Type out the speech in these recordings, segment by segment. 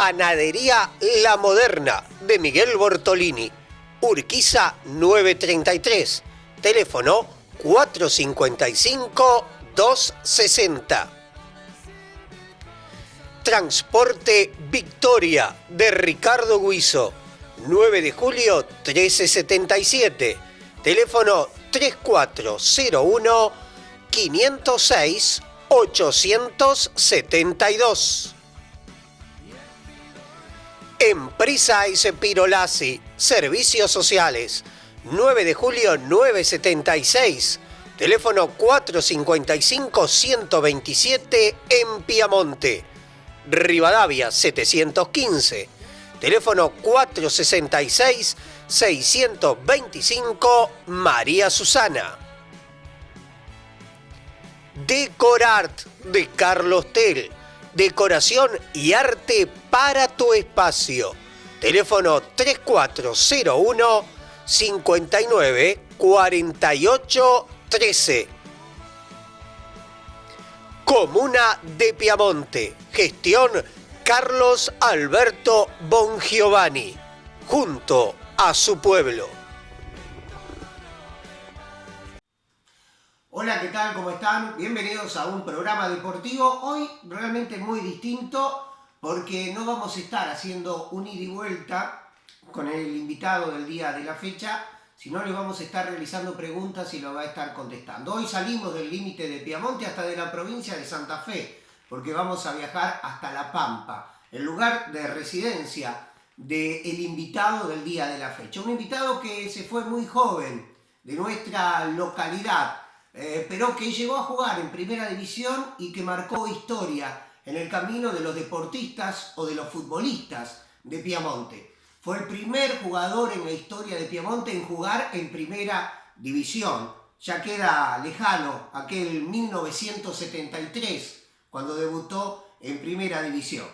Panadería La Moderna de Miguel Bortolini, Urquiza 933, teléfono 455-260. Transporte Victoria de Ricardo Guizo, 9 de julio 1377, teléfono 3401-506-872. Empresa Espirolasi, Servicios Sociales, 9 de julio 976, teléfono 455-127 en Piamonte. Rivadavia 715, teléfono 466-625 María Susana. Decorart de Carlos Tel, decoración y arte para tu espacio. Teléfono 3401 59 48 13. Comuna de Piamonte. Gestión Carlos Alberto Bongiovanni. Junto a su pueblo. Hola, ¿qué tal? ¿Cómo están? Bienvenidos a un programa deportivo. Hoy realmente muy distinto porque no vamos a estar haciendo un ida y vuelta con el invitado del día de la fecha, sino le vamos a estar realizando preguntas y lo va a estar contestando. Hoy salimos del límite de Piamonte hasta de la provincia de Santa Fe, porque vamos a viajar hasta La Pampa, el lugar de residencia del invitado del día de la fecha. Un invitado que se fue muy joven de nuestra localidad, pero que llegó a jugar en primera división y que marcó historia en el camino de los deportistas o de los futbolistas de Piamonte. Fue el primer jugador en la historia de Piamonte en jugar en primera división. Ya queda lejano aquel 1973, cuando debutó en primera división.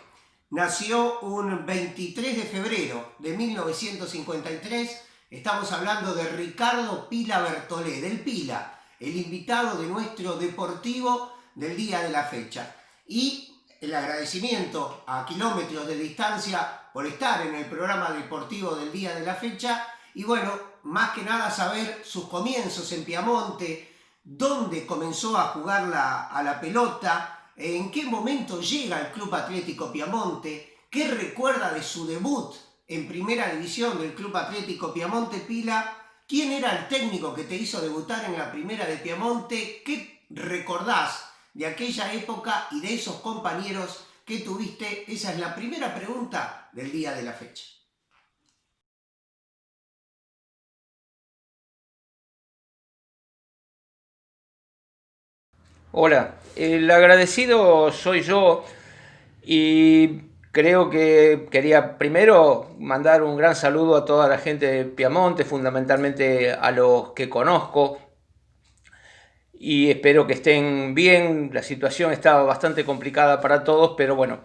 Nació un 23 de febrero de 1953. Estamos hablando de Ricardo Pila Bertolé, del Pila, el invitado de nuestro deportivo del día de la fecha. Y el agradecimiento a kilómetros de distancia por estar en el programa deportivo del día de la fecha. Y bueno, más que nada saber sus comienzos en Piamonte, dónde comenzó a jugar a la pelota, en qué momento llega al Club Atlético Piamonte, qué recuerda de su debut en primera división del Club Atlético Piamonte. Pila, ¿quién era el técnico que te hizo debutar en la primera de Piamonte? ¿Qué recordás de aquella época y de esos compañeros que tuviste? Esa es la primera pregunta del día de la fecha. Hola, el agradecido soy yo y creo que quería primero mandar un gran saludo a toda la gente de Piamonte, fundamentalmente a los que conozco, y espero que estén bien. La situación está bastante complicada para todos, pero bueno,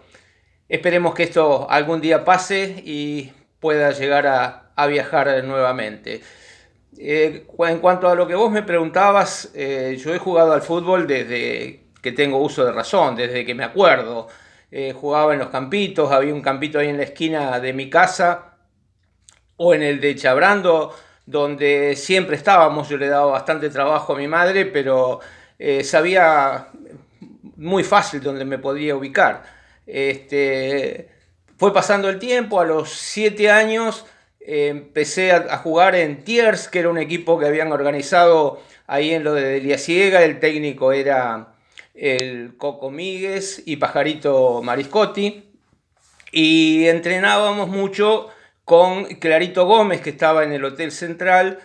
esperemos que esto algún día pase y pueda llegar a viajar nuevamente. En cuanto a lo que vos me preguntabas, yo he jugado al fútbol desde que tengo uso de razón, desde que me acuerdo. Jugaba en los campitos, había un campito ahí en la esquina de mi casa, o en el de Chabrando, donde siempre estábamos. Yo le daba bastante trabajo a mi madre, pero sabía muy fácil dónde me podía ubicar. Fue pasando el tiempo. A los 7 años empecé a jugar en Tiers, que era un equipo que habían organizado ahí en lo de Deliasiega. El técnico era el Coco Míguez y Pajarito Mariscotti, y entrenábamos mucho con Clarito Gómez, que estaba en el Hotel Central.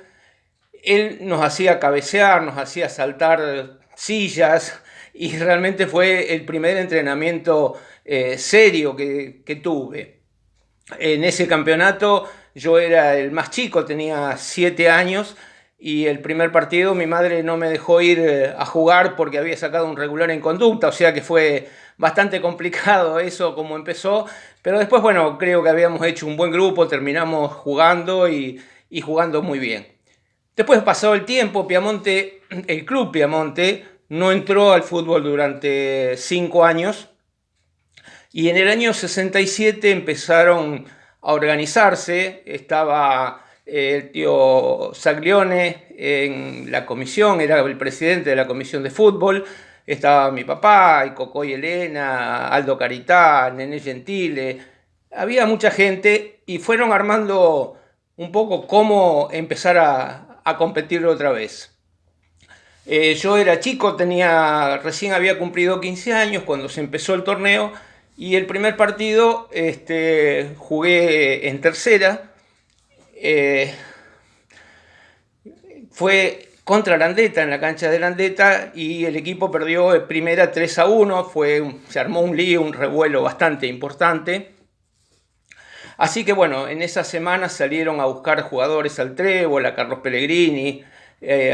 Él nos hacía cabecear, nos hacía saltar sillas, y realmente fue el primer entrenamiento serio que tuve. En ese campeonato yo era el más chico, tenía 7 años, y el primer partido mi madre no me dejó ir a jugar porque había sacado un regular en conducta, o sea que fue bastante complicado eso como empezó, pero después, bueno, creo que habíamos hecho un buen grupo, terminamos jugando y jugando muy bien. Después, pasado el tiempo, Piamonte, el Club Piamonte no entró al fútbol durante 5 años, Y en el año 67 empezaron a organizarse, estaba el tío Saglione en la comisión, era el presidente de la comisión de fútbol, estaba mi papá, y Cocoy Elena, Aldo Caritá, Nené Gentile, había mucha gente y fueron armando un poco cómo empezar a competir otra vez. Yo era chico, recién había cumplido 15 años cuando se empezó el torneo y el primer partido jugué en tercera. Fue contra Landeta, en la cancha de Landeta, y el equipo perdió en primera 3-1. Se armó un lío, un revuelo bastante importante. Así que bueno, en esas semanas salieron a buscar jugadores al Trébol, a Carlos Pellegrini.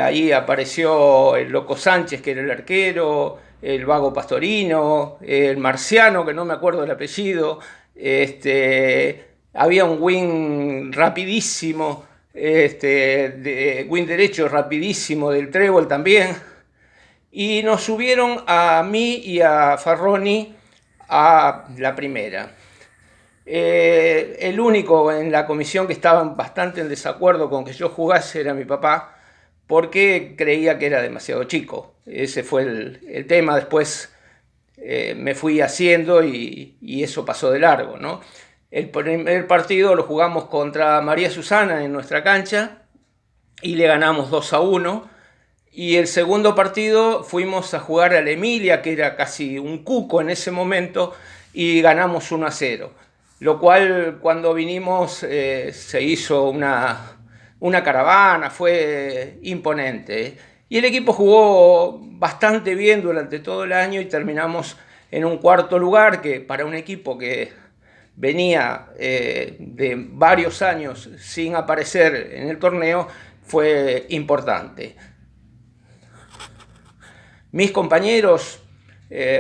Ahí apareció el Loco Sánchez, que era el arquero, el Vago Pastorino, el Marciano, que no me acuerdo el apellido. Había un wing rapidísimo, wing derecho rapidísimo del Trébol también. Y nos subieron a mí y a Farroni a la primera. El único en la comisión que estaba bastante en desacuerdo con que yo jugase era mi papá, porque creía que era demasiado chico. Ese fue el tema. Después me fui haciendo y eso pasó de largo, ¿no? El primer partido lo jugamos contra María Susana en nuestra cancha y le ganamos 2-1. Y el segundo partido fuimos a jugar a la Emilia, que era casi un cuco en ese momento, y ganamos 1-0. Lo cual, cuando vinimos, se hizo una caravana, fue imponente. Y el equipo jugó bastante bien durante todo el año y terminamos en un cuarto lugar, que para un equipo que venía de varios años sin aparecer en el torneo fue importante. Mis compañeros,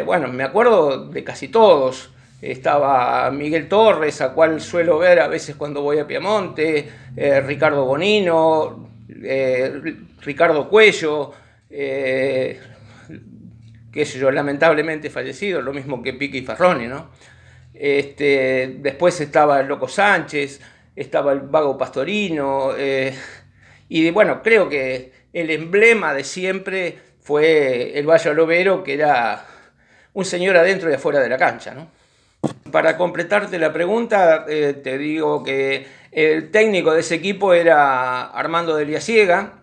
bueno, me acuerdo de casi todos. Estaba Miguel Torres, a cual suelo ver a veces cuando voy a Piamonte, Ricardo Bonino, Ricardo Cuello, qué sé yo, lamentablemente fallecido, lo mismo que Piqui Farroni, ¿no? Después estaba el Loco Sánchez, estaba el Vago Pastorino, y bueno, creo que el emblema de siempre fue el Valle Alovero, que era un señor adentro y afuera de la cancha, ¿no? Para completarte la pregunta, te digo que el técnico de ese equipo era Armando de Liasiega.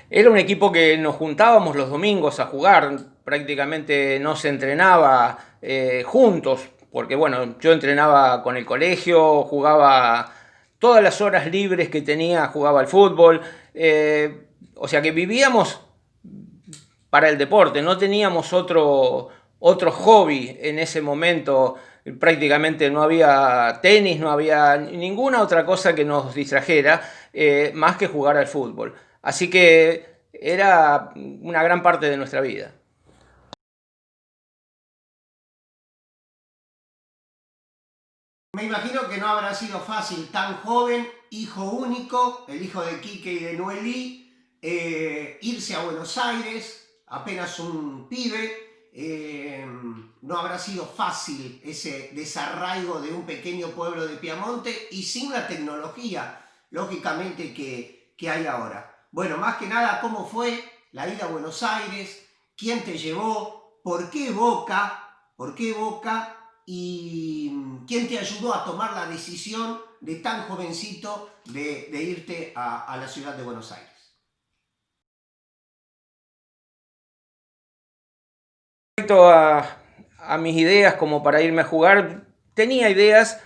Era un equipo que nos juntábamos los domingos a jugar, prácticamente no se entrenaba juntos, porque bueno, yo entrenaba con el colegio, jugaba todas las horas libres que tenía, jugaba al fútbol, o sea que vivíamos para el deporte, no teníamos otro hobby en ese momento. Prácticamente no había tenis, no había ninguna otra cosa que nos distrajera más que jugar al fútbol. Así que era una gran parte de nuestra vida. Me imagino que no habrá sido fácil, tan joven, hijo único, el hijo de Quique y de Noelí, irse a Buenos Aires, apenas un pibe. No habrá sido fácil ese desarraigo de un pequeño pueblo de Piamonte y sin la tecnología, lógicamente, que hay ahora. Bueno, más que nada, ¿cómo fue la ida a Buenos Aires? ¿Quién te llevó? ¿Por qué Boca? ¿Por qué Boca? ¿Y quién te ayudó a tomar la decisión de tan jovencito de irte a la ciudad de Buenos Aires? Respecto a mis ideas como para irme a jugar, tenía ideas,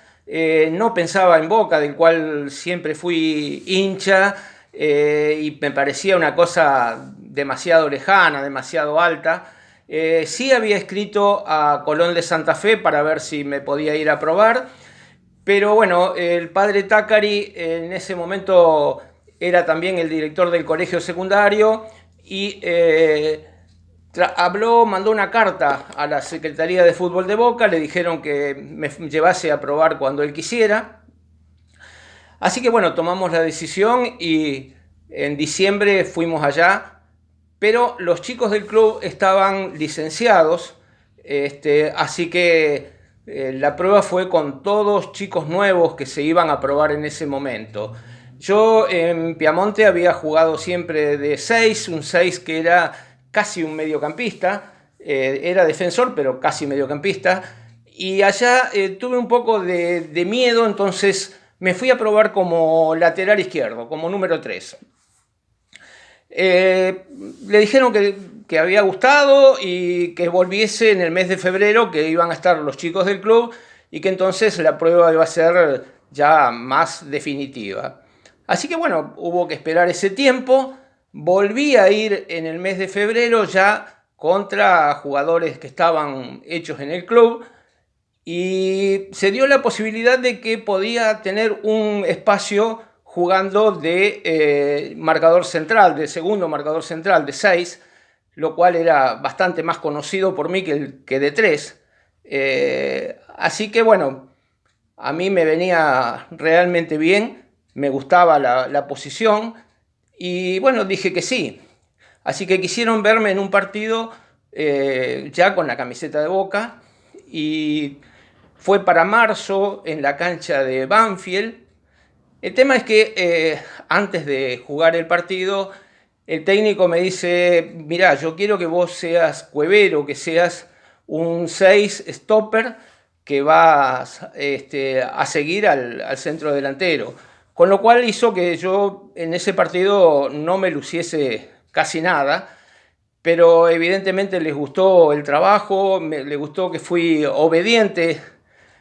no pensaba en Boca, del cual siempre fui hincha, y me parecía una cosa demasiado lejana, demasiado alta. Sí había escrito a Colón de Santa Fe para ver si me podía ir a probar, pero bueno, el padre Tácari en ese momento era también el director del colegio secundario y mandó una carta a la Secretaría de Fútbol de Boca, le dijeron que me llevase a probar cuando él quisiera. Así que bueno, tomamos la decisión y en diciembre fuimos allá, pero los chicos del club estaban licenciados, así que La prueba fue con todos chicos nuevos que se iban a probar en ese momento. Yo en Piamonte había jugado siempre de 6, un 6 que era casi un mediocampista, era defensor pero casi mediocampista, y allá tuve un poco de miedo, entonces me fui a probar como lateral izquierdo, como número 3. Le dijeron que había gustado y que volviese en el mes de febrero, que iban a estar los chicos del club y que entonces la prueba iba a ser ya más definitiva. Así que bueno, hubo que esperar ese tiempo. Volví a ir en el mes de febrero ya contra jugadores que estaban hechos en el club y se dio la posibilidad de que podía tener un espacio jugando de marcador central, de segundo marcador central, de 6, lo cual era bastante más conocido por mí que de 3. Así que bueno, a mí me venía realmente bien, me gustaba la posición y bueno, dije que sí. Así que quisieron verme en un partido ya con la camiseta de Boca y fue para marzo en la cancha de Banfield. El tema es que antes de jugar el partido, el técnico me dice, mirá, yo quiero que vos seas cuevero, que seas un 6 stopper que vas a seguir al centro delantero. Con lo cual hizo que yo en ese partido no me luciese casi nada, pero evidentemente les gustó el trabajo, les gustó que fui obediente,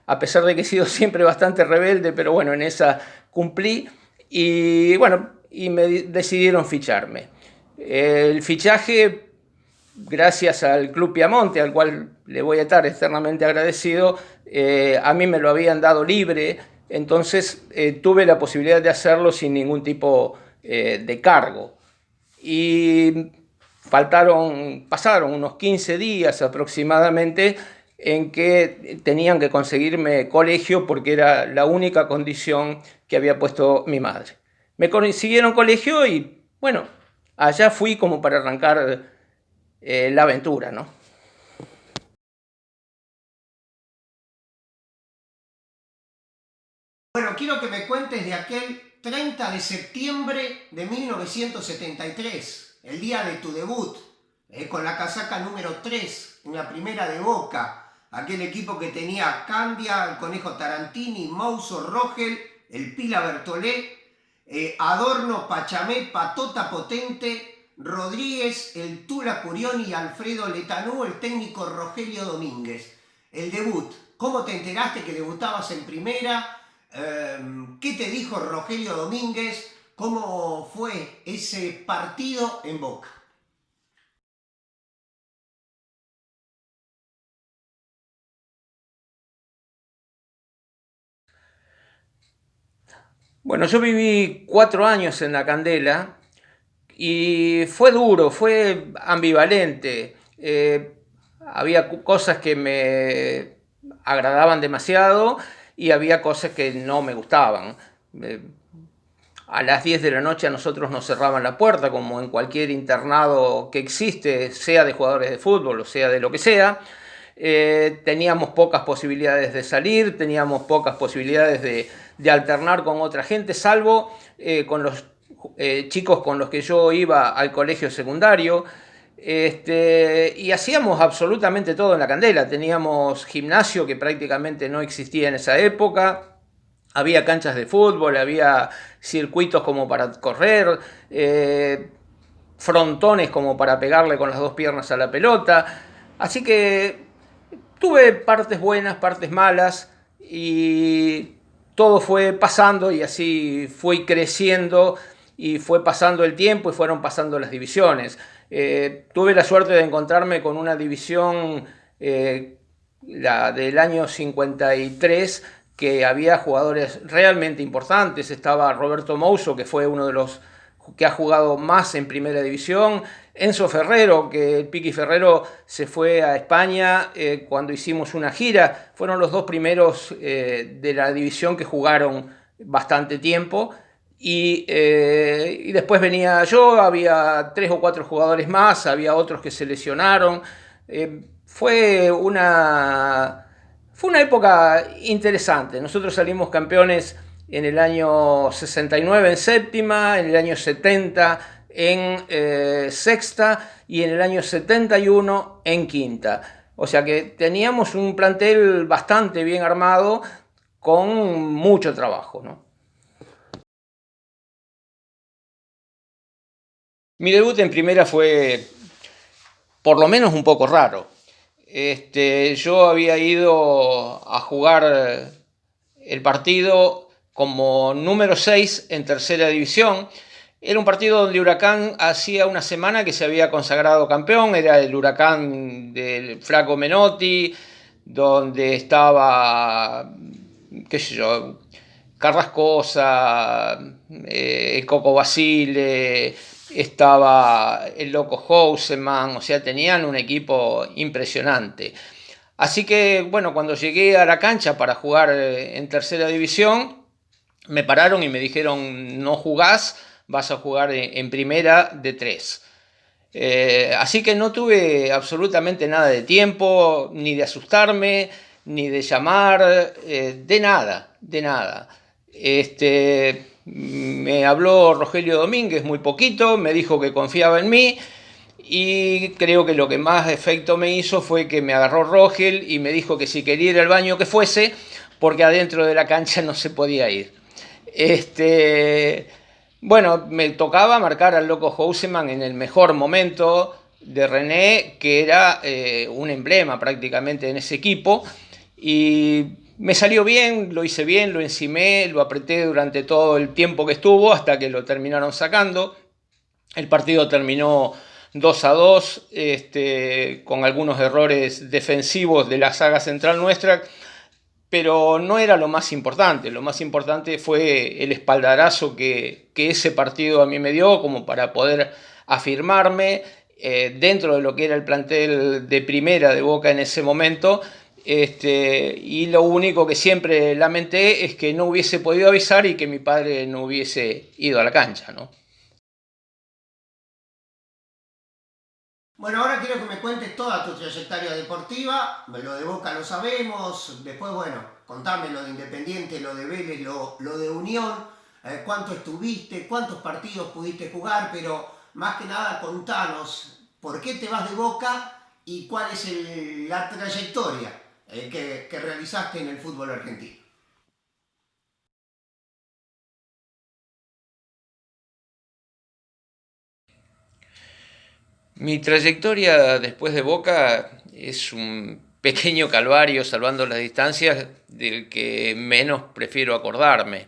a pesar de que he sido siempre bastante rebelde, pero bueno, en esa cumplí y bueno, y me decidieron ficharme. El fichaje, gracias al Club Piamonte, al cual le voy a estar eternamente agradecido, a mí me lo habían dado libre, entonces tuve la posibilidad de hacerlo sin ningún tipo de cargo. Y pasaron unos 15 días aproximadamente en que tenían que conseguirme colegio porque era la única condición que había puesto mi madre. Me consiguieron colegio y bueno, allá fui como para arrancar la aventura, ¿no? Bueno, quiero que me cuentes de aquel 30 de septiembre de 1973, el día de tu debut, con la casaca número 3 en la primera de Boca. Aquel equipo que tenía Candia, el Conejo Tarantini, Mouso, Rogel, el Pila Bertolé, Adorno, Pachamé, Patota Potente, Rodríguez, el Tula Curioni y Alfredo Letanú, el técnico Rogelio Domínguez. El debut, ¿cómo te enteraste que debutabas en primera? ¿Qué te dijo Rogelio Domínguez? ¿Cómo fue ese partido en Boca? Bueno, yo viví 4 años en la Candela y fue duro, fue ambivalente. Había cosas que me agradaban demasiado y había cosas que no me gustaban. A las 10 de la noche a nosotros nos cerraban la puerta, como en cualquier internado que existe, sea de jugadores de fútbol o sea de lo que sea. Teníamos pocas posibilidades de salir, teníamos pocas posibilidades de alternar con otra gente, salvo con los chicos con los que yo iba al colegio secundario. Y hacíamos absolutamente todo en la Candela. Teníamos gimnasio que prácticamente no existía en esa época. Había canchas de fútbol, había circuitos como para correr, frontones como para pegarle con las 2 piernas a la pelota. Así que tuve partes buenas, partes malas y todo fue pasando y así fui creciendo y fue pasando el tiempo y fueron pasando las divisiones. Tuve la suerte de encontrarme con una división, la del año 53, que había jugadores realmente importantes. Estaba Roberto Mouso, que fue uno de los que ha jugado más en primera división. Enzo Ferrero, que el Piqui Ferrero se fue a España cuando hicimos una gira. Fueron los 2 primeros de la división que jugaron bastante tiempo. Y después venía yo, había 3 o 4 jugadores más, había otros que se lesionaron. Fue Fue una época interesante. Nosotros salimos campeones en el año 69 en séptima, en el año 70 en sexta y en el año 71 en quinta. O sea que teníamos un plantel bastante bien armado con mucho trabajo, ¿no? Mi debut en primera fue por lo menos un poco raro. Yo había ido a jugar el partido como número 6 en tercera división. Era un partido donde Huracán hacía una semana que se había consagrado campeón, era el Huracán del Flaco Menotti, donde estaba, qué sé yo, Carrascosa, el Coco Basile, estaba el Loco Houseman, o sea, tenían un equipo impresionante. Así que, bueno, cuando llegué a la cancha para jugar en tercera división, me pararon y me dijeron, no jugás, vas a jugar en primera de 3. Así que no tuve absolutamente nada de tiempo, ni de asustarme, ni de llamar, de nada, de nada. Me habló Rogelio Domínguez muy poquito, me dijo que confiaba en mí y creo que lo que más efecto me hizo fue que me agarró Rogel y me dijo que si quería ir al baño que fuese, porque adentro de la cancha no se podía ir. Bueno, me tocaba marcar al Loco Houseman en el mejor momento de René, que era un emblema prácticamente en ese equipo, y me salió bien, lo hice bien, lo encimé, lo apreté durante todo el tiempo que estuvo hasta que lo terminaron sacando. El partido terminó 2-2, con algunos errores defensivos de la saga central nuestra, pero no era lo más importante. Lo más importante fue el espaldarazo que ese partido a mí me dio como para poder afirmarme dentro de lo que era el plantel de primera de Boca en ese momento. Y lo único que siempre lamenté es que no hubiese podido avisar y que mi padre no hubiese ido a la cancha, ¿no? Bueno, ahora quiero que me cuentes toda tu trayectoria deportiva. Lo de Boca lo sabemos. Después, bueno, contame lo de Independiente, lo de Vélez, lo de Unión. Cuánto estuviste, cuántos partidos pudiste jugar, pero más que nada contanos por qué te vas de Boca y cuál es la trayectoria que realizaste en el fútbol argentino. Mi trayectoria después de Boca es un pequeño calvario, salvando las distancias, del que menos prefiero acordarme.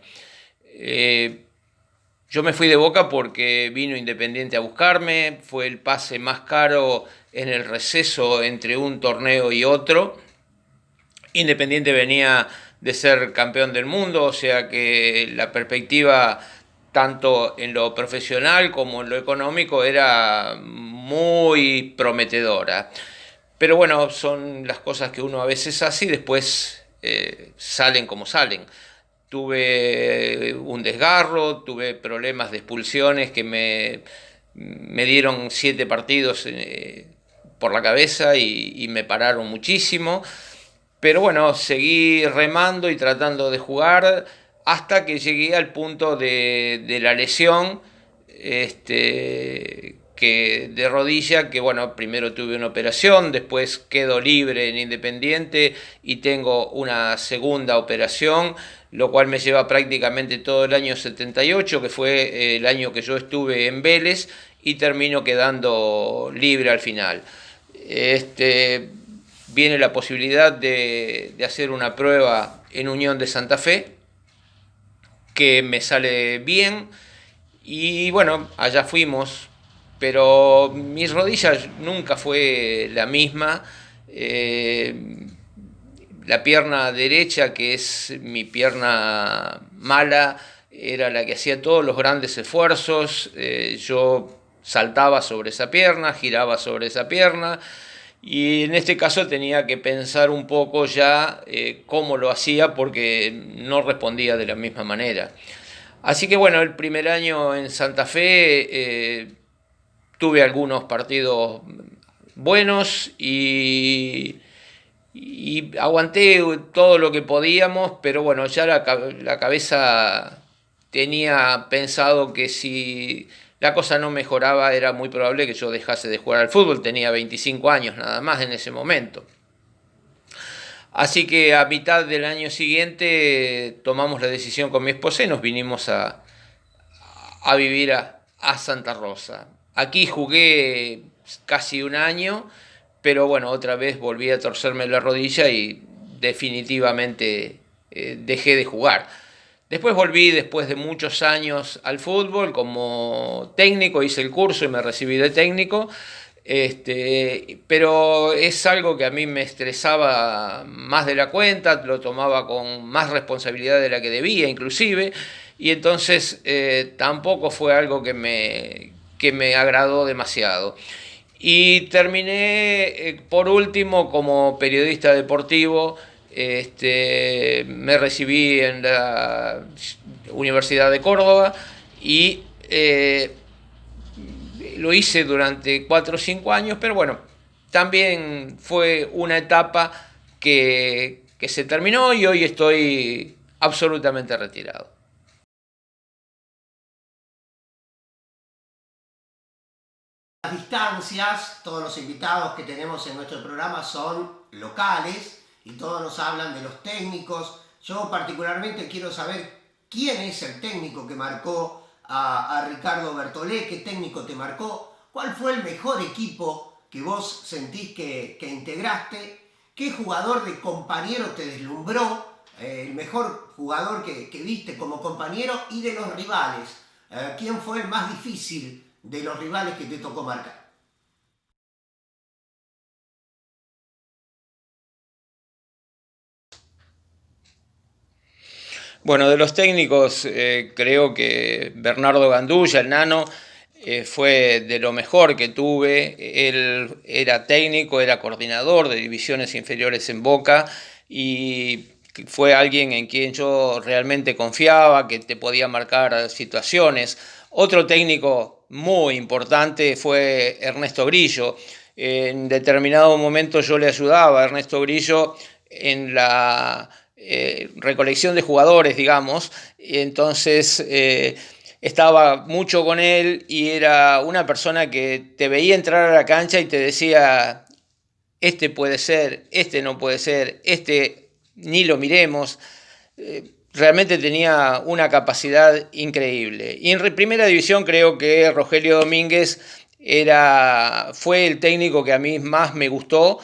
Yo me fui de Boca porque vino Independiente a buscarme, fue el pase más caro en el receso entre un torneo y otro. Independiente venía de ser campeón del mundo, o sea que la perspectiva tanto en lo profesional como en lo económico era muy prometedora. Pero bueno, son las cosas que uno a veces hace y después salen como salen. Tuve un desgarro, tuve problemas de expulsiones que me dieron 7 partidos por la cabeza y me pararon muchísimo. Pero bueno, seguí remando y tratando de jugar hasta que llegué al punto de la lesión de rodilla, que bueno, primero tuve una operación, después quedo libre en Independiente y tengo una segunda operación, lo cual me lleva prácticamente todo el año 78, que fue el año que yo estuve en Vélez, y termino quedando libre al final. Viene la posibilidad de hacer una prueba en Unión de Santa Fe, que me sale bien, y bueno, allá fuimos, pero mis rodillas nunca fue la misma. La pierna derecha, que es mi pierna mala, era la que hacía todos los grandes esfuerzos. Yo saltaba sobre esa pierna, giraba sobre esa pierna, y en este caso tenía que pensar un poco ya cómo lo hacía, porque no respondía de la misma manera. Así que bueno, el primer año en Santa Fe tuve algunos partidos buenos y y aguanté todo lo que podíamos, pero bueno, ya la cabeza tenía pensado que si la cosa no mejoraba era muy probable que yo dejase de jugar al fútbol. Tenía 25 años nada más en ese momento. Así que a mitad del año siguiente tomamos la decisión con mi esposa y nos vinimos a vivir a Santa Rosa. Aquí jugué casi un año, pero bueno, otra vez volví a torcerme la rodilla y definitivamente dejé de jugar. Después volví, después de muchos años, al fútbol como técnico, hice el curso y me recibí de técnico. Pero es algo que a mí me estresaba más de la cuenta, lo tomaba con más responsabilidad de la que debía inclusive, y entonces tampoco fue algo que me agradó demasiado. Y terminé por último como periodista deportivo. Me recibí en la Universidad de Córdoba y lo hice durante 4 o 5 años, pero bueno, también fue una etapa que se terminó y hoy estoy absolutamente retirado. Las distancias, todos los invitados que tenemos en nuestro programa son locales y todos nos hablan de los técnicos. Yo particularmente quiero saber quién es el técnico que marcó a Ricardo Bertolé, qué técnico te marcó, cuál fue el mejor equipo que vos sentís que integraste, qué jugador de compañero te deslumbró, el mejor jugador que viste como compañero, y de los rivales, quién fue el más difícil de los rivales que te tocó marcar. Bueno, de los técnicos creo que Bernardo Gandulla, el Nano, fue de lo mejor que tuve. Él era técnico, era coordinador de divisiones inferiores en Boca y fue alguien en quien yo realmente confiaba, que te podía marcar situaciones. Otro técnico muy importante fue Ernesto Grillo. En determinado momento yo le ayudaba a Ernesto Grillo en la recolección de jugadores, digamos, y entonces estaba mucho con él y era una persona que te veía entrar a la cancha y te decía, este puede ser, este no puede ser, este ni lo miremos. Realmente tenía una capacidad increíble. Y en primera división creo que Rogelio Domínguez fue el técnico que a mí más me gustó.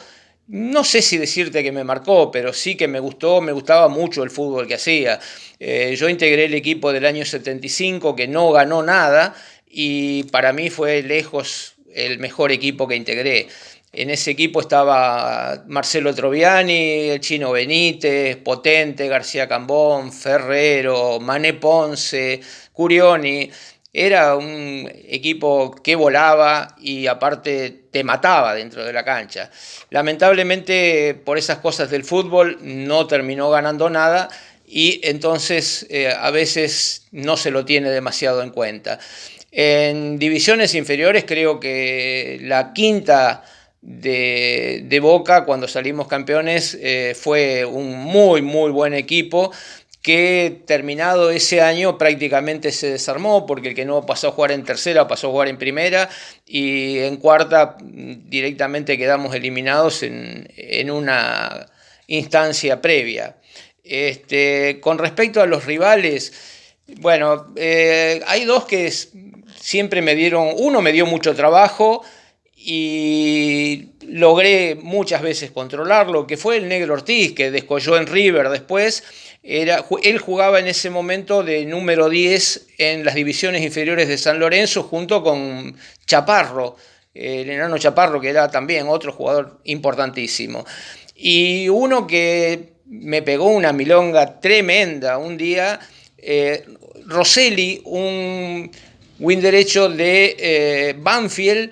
No sé si decirte que me marcó, pero sí que me gustaba mucho el fútbol que hacía. Yo integré el equipo del año 75 que no ganó nada y para mí fue lejos el mejor equipo que integré. En ese equipo estaba Marcelo Troviani, el Chino Benítez, Potente, García Cambón, Ferrero, Mané Ponce, Curioni. Era un equipo que volaba y aparte te mataba dentro de la cancha. Lamentablemente por esas cosas del fútbol no terminó ganando nada y entonces a veces no se lo tiene demasiado en cuenta. En divisiones inferiores creo que la quinta de Boca cuando salimos campeones fue un muy buen equipo que terminado ese año prácticamente se desarmó porque el que no pasó a jugar en tercera pasó a jugar en primera y en cuarta directamente quedamos eliminados en una instancia previa. Con respecto a los rivales, bueno, hay dos que siempre uno me dio mucho trabajo y logré muchas veces controlarlo, que fue el Negro Ortiz, que descolló en River después. Él jugaba en ese momento de número 10 en las divisiones inferiores de San Lorenzo junto con Chaparro, el enano Chaparro, que era también otro jugador importantísimo. Y uno que me pegó una milonga tremenda un día, Rosselli, un win derecho de Banfield,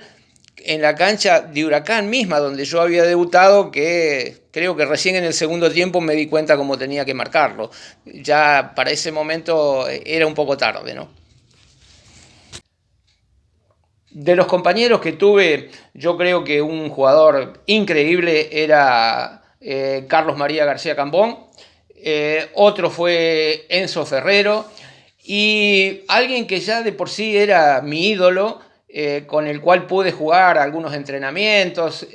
en la cancha de Huracán misma, donde yo había debutado, que creo que recién en el segundo tiempo me di cuenta cómo tenía que marcarlo. Ya para ese momento era un poco tarde, ¿no? De los compañeros que tuve, yo creo que un jugador increíble era Carlos María García Cambón. Otro fue Enzo Ferrero. Y alguien que ya de por sí era mi ídolo, con el cual pude jugar algunos entrenamientos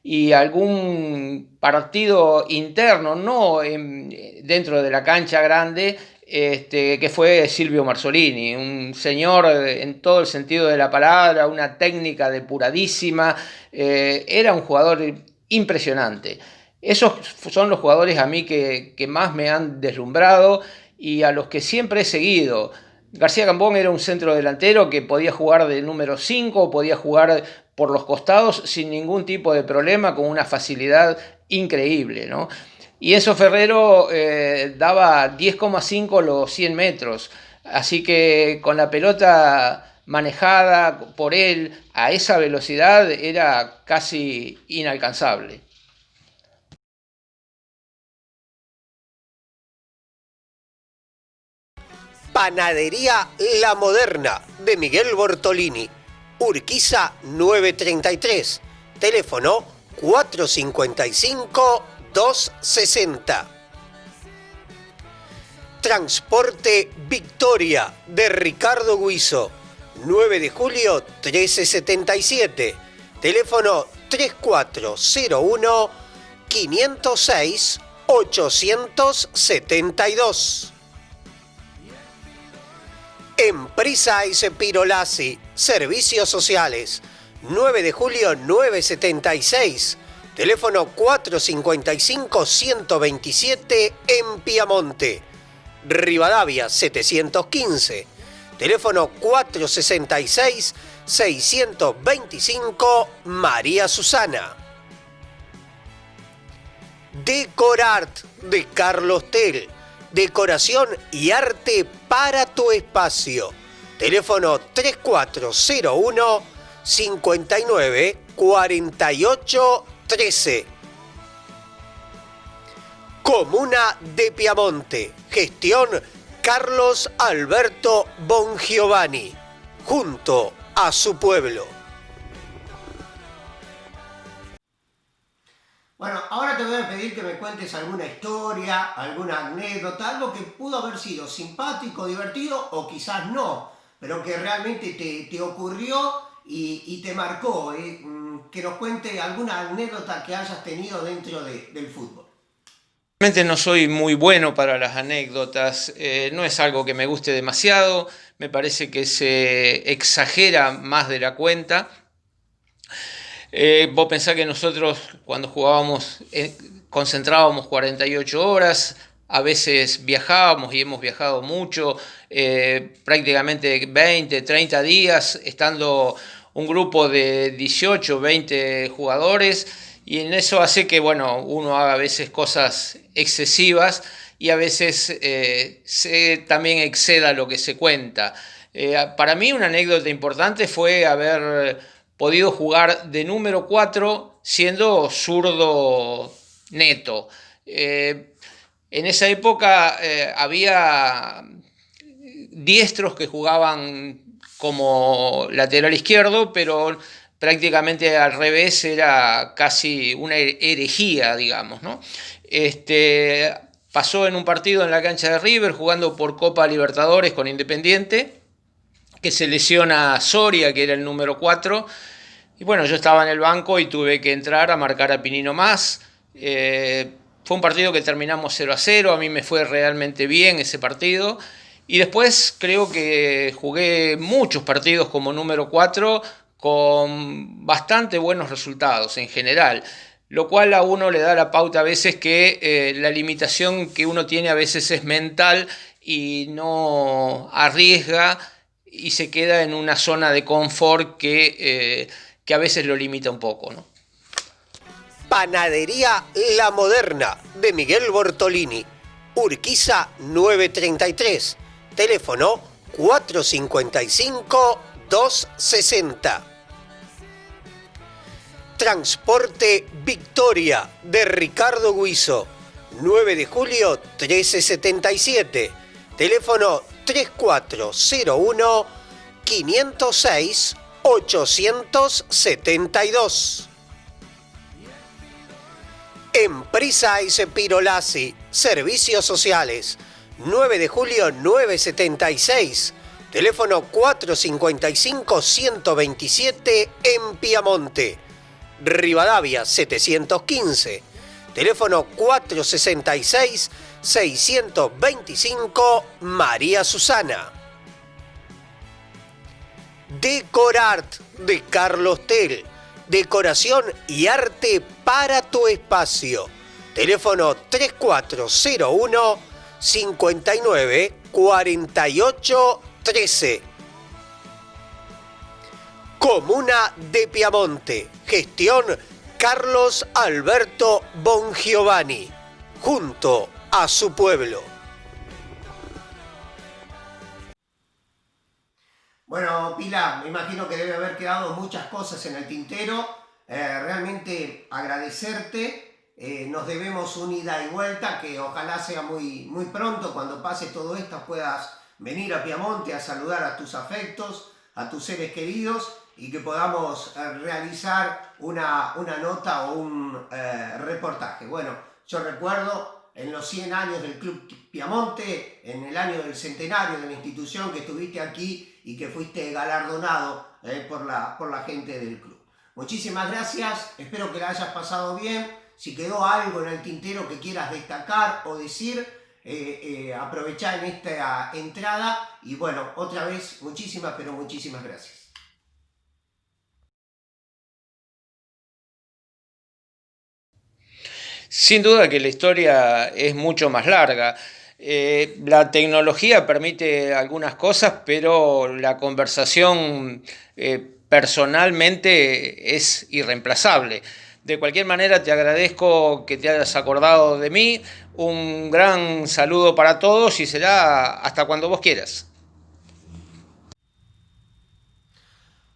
y algún partido interno, no dentro de la cancha grande, que fue Silvio Marzolini, un señor en todo el sentido de la palabra, una técnica depuradísima, era un jugador impresionante. Esos son los jugadores a mí que más me han deslumbrado y a los que siempre he seguido. García Cambón era un centro delantero que podía jugar de número 5, podía jugar por los costados sin ningún tipo de problema, con una facilidad increíble, ¿no? Y Enzo Ferrero daba 10,5 los 100 metros, así que con la pelota manejada por él a esa velocidad era casi inalcanzable. Panadería La Moderna de Miguel Bortolini, Urquiza 933, teléfono 455-260. Transporte Victoria de Ricardo Guizo, 9 de julio 1377, teléfono 3401-506-872. Empresa Espirolasi, Servicios Sociales, 9 de julio 976, teléfono 455-127 en Piamonte, Rivadavia 715, teléfono 466-625 María Susana. Decorart de Carlos Tel, decoración y arte para tu espacio. Teléfono 3401 59 48 13. Comuna de Piamonte. Gestión Carlos Alberto Bongiovanni. Junto a su pueblo. Bueno, ahora te voy a pedir que me cuentes alguna historia, alguna anécdota, algo que pudo haber sido simpático, divertido o quizás no, pero que realmente te ocurrió y te marcó. Que nos cuente alguna anécdota que hayas tenido dentro del fútbol. Realmente no soy muy bueno para las anécdotas, no es algo que me guste demasiado, me parece que se exagera más de la cuenta. Vos pensás que nosotros cuando jugábamos concentrábamos 48 horas, a veces viajábamos y hemos viajado mucho, prácticamente 20, 30 días, estando un grupo de 18, 20 jugadores, y en eso hace que bueno, uno haga a veces cosas excesivas y a veces se también exceda lo que se cuenta. Para mí una anécdota importante fue haber podido jugar de número 4 siendo zurdo neto. En esa época había diestros que jugaban como lateral izquierdo, pero prácticamente al revés era casi una herejía, digamos, ¿no? Pasó en un partido en la cancha de River jugando por Copa Libertadores con Independiente, que se lesiona Soria, que era el número 4, y bueno, yo estaba en el banco y tuve que entrar a marcar a Pinino Más. Fue un partido que terminamos 0-0, a mí me fue realmente bien ese partido, y después creo que jugué muchos partidos como número 4 con bastante buenos resultados en general, lo cual a uno le da la pauta a veces que la limitación que uno tiene a veces es mental y no arriesga y se queda en una zona de confort que a veces lo limita un poco, ¿no? Panadería La Moderna de Miguel Bortolini, Urquiza 933, teléfono 455-260. Transporte Victoria de Ricardo Guizo, 9 de julio 1377, teléfono 3401-506-872. Empresa Espirolasi, Servicios Sociales, 9 de julio 976, teléfono 455-127 en Piamonte, Rivadavia 715, teléfono 466-625 María Susana. Decorart de Carlos Tel, decoración y arte para tu espacio. Teléfono 3401 59 48 13. Comuna de Piamonte. Gestión Carlos Alberto Bongiovanni. Junto a su pueblo. Bueno, Pilar, me imagino que debe haber quedado muchas cosas en el tintero. Realmente agradecerte. Nos debemos un ida y vuelta, que ojalá sea muy pronto. Cuando pase todo esto puedas venir a Piamonte a saludar a tus afectos, a tus seres queridos, y que podamos realizar una nota o un reportaje. Bueno, yo recuerdo en los 100 años del Club Piamonte, en el año del centenario de la institución, que estuviste aquí y que fuiste galardonado por la gente del club. Muchísimas gracias, espero que la hayas pasado bien. Si quedó algo en el tintero que quieras destacar o decir, aprovechá en esta entrada. Y bueno, otra vez, muchísimas, pero muchísimas gracias. Sin duda que la historia es mucho más larga. La tecnología permite algunas cosas, pero la conversación personalmente es irreemplazable. De cualquier manera, te agradezco que te hayas acordado de mí. Un gran saludo para todos y será hasta cuando vos quieras.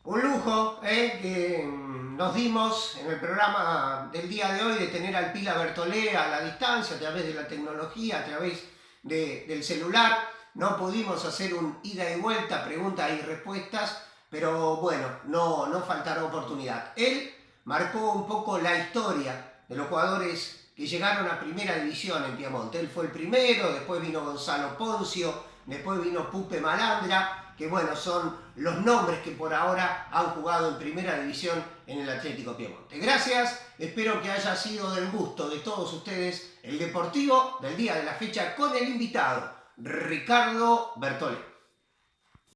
Un lujo que nos dimos en el programa del día de hoy de tener al Pila Bertolé a la distancia, a través de la tecnología, a través del celular. No pudimos hacer un ida y vuelta, preguntas y respuestas, pero bueno, no faltará oportunidad. Él marcó un poco la historia de los jugadores que llegaron a primera división en Piamonte. Él fue el primero, después vino Gonzalo Poncio, después vino Pupe Malandra, que bueno, son los nombres que por ahora han jugado en primera división en el Atlético Piamonte. Gracias, espero que haya sido del gusto de todos ustedes el deportivo del día de la fecha con el invitado Ricardo Bertolé.